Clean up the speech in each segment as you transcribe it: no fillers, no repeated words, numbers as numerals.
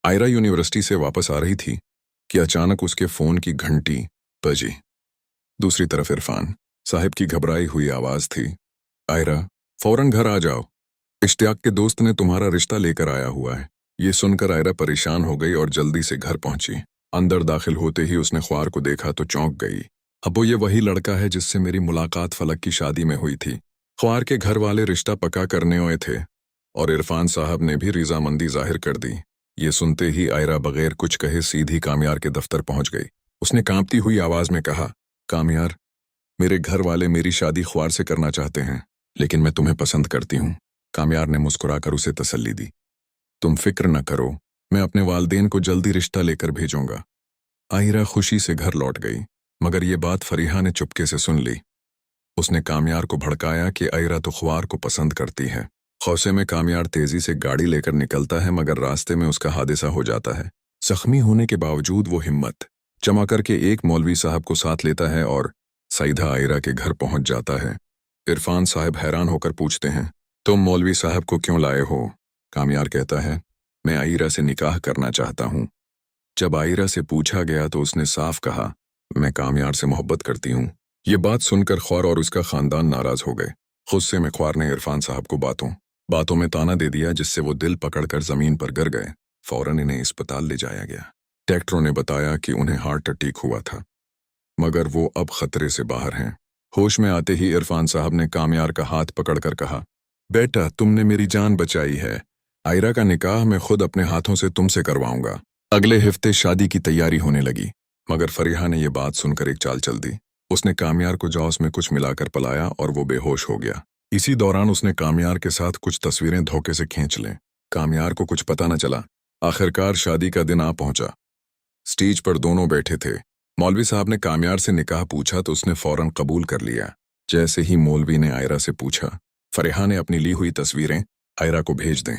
Ayra university से वापस आ रही थी कि अचानक उसके फोन की घंटी बजी। दूसरी तरफ इरफान साहिब की घबराई हुई आवाज थी, आयरा, फौरन घर आ जाओ, इश्तियाक के दोस्त ने तुम्हारा रिश्ता लेकर आया हुआ है। ये सुनकर आयरा परेशान हो गई और जल्दी से घर पहुंची। अंदर दाखिल होते ही उसने ख्वार को देखा तो चौंक गई। अब वो ये वही लड़का है जिससे मेरी मुलाकात फलक की शादी में हुई थी। ख्वार के घर वाले रिश्ता पक्का करने आए थे और इरफान साहब ने भी रजामंदी जाहिर कर दी। ये सुनते ही आयरा बगैर कुछ कहे सीधी कामयार के दफ्तर पहुंच गई। उसने कांपती हुई आवाज में कहा, कामयार, मेरे घर वाले मेरी शादी ख्वार से करना चाहते हैं, लेकिन मैं तुम्हें पसंद करती हूँ। कामयार ने मुस्कुराकर उसे तसल्ली दी, तुम फिक्र न करो, मैं अपने वालदेन को जल्दी रिश्ता लेकर भेजूंगा। आयरा खुशी से घर लौट गई, मगर ये बात फरीहा ने चुपके से सुन ली। उसने कामयार को भड़काया कि आयरा तो ख्वार को पसंद करती है। खौसे में कामयार तेजी से गाड़ी लेकर निकलता है, मगर रास्ते में उसका हादसा हो जाता है। जख्मी होने के बावजूद वो हिम्मत जमा करके एक मौलवी साहब को साथ लेता है और सीधा आयरा के घर पहुंच जाता है। इरफान साहब हैरान होकर पूछते हैं, तुम मौलवी साहब को क्यों लाए हो? कामयार कहता है, मैं आयरा से निकाह करना चाहता हूँ। जब आयरा से पूछा गया तो उसने साफ कहा, मैं कामयार से मोहब्बत करती हूँ। ये बात सुनकर ख्वार और उसका खानदान नाराज हो गए। गुस्से में ख्वार ने इरफान साहब को बातों में ताना दे दिया, जिससे वो दिल पकड़कर जमीन पर गिर गए। फौरन इन्हें अस्पताल ले जाया गया। डॉक्टरों ने बताया कि उन्हें हार्ट अटैक हुआ था, मगर वो अब खतरे से बाहर हैं। होश में आते ही इरफान साहब ने कामयार का हाथ पकड़कर कहा, बेटा, तुमने मेरी जान बचाई है। आयरा का निकाह मैं खुद अपने हाथों से तुमसे करवाऊंगा। अगले हफ्ते शादी की तैयारी होने लगी, मगर फरीहा ने यह बात सुनकर एक चाल चल दी। उसने कामयार को जौस में कुछ मिलाकर पिलाया और वो बेहोश हो गया। इसी दौरान उसने कामयार के साथ कुछ तस्वीरें धोखे से खींच लें। कामयार को कुछ पता न चला। आखिरकार शादी का दिन आ पहुंचा। स्टेज पर दोनों बैठे थे। मौलवी साहब ने कामयार से निकाह पूछा तो उसने फौरन कबूल कर लिया। जैसे ही मौलवी ने आयरा से पूछा, फरीहा ने अपनी ली हुई तस्वीरें आयरा को भेज दें।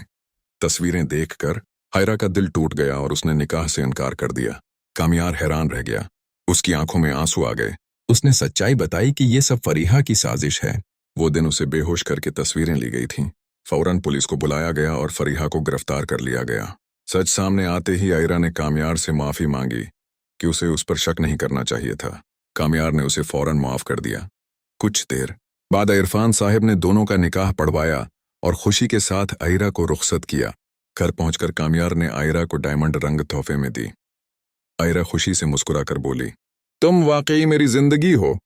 तस्वीरें देखकर आयरा का दिल टूट गया और उसने निकाह से इनकार कर दिया। कामयार हैरान रह गया। उसकी आंखों में आंसू आ गए। उसने सच्चाई बताई कि ये सब फरीहा की साजिश है। वो दिन उसे बेहोश करके तस्वीरें ली गई थीं। फौरन पुलिस को बुलाया गया और फरीहा को गिरफ्तार कर लिया गया। सच सामने आते ही आयरा ने कामयार से माफी मांगी कि उसे उस पर शक नहीं करना चाहिए था। कामयार ने उसे फौरन माफ कर दिया। कुछ देर बाद इरफान साहब ने दोनों का निकाह पढ़वाया और खुशी के साथ आयरा को रुखसत किया। घर पहुंचकर कामयार ने आयरा को डायमंड रंग तोहफे में दी। आयरा खुशी से मुस्कुराकर बोली, तुम वाकई मेरी जिंदगी हो।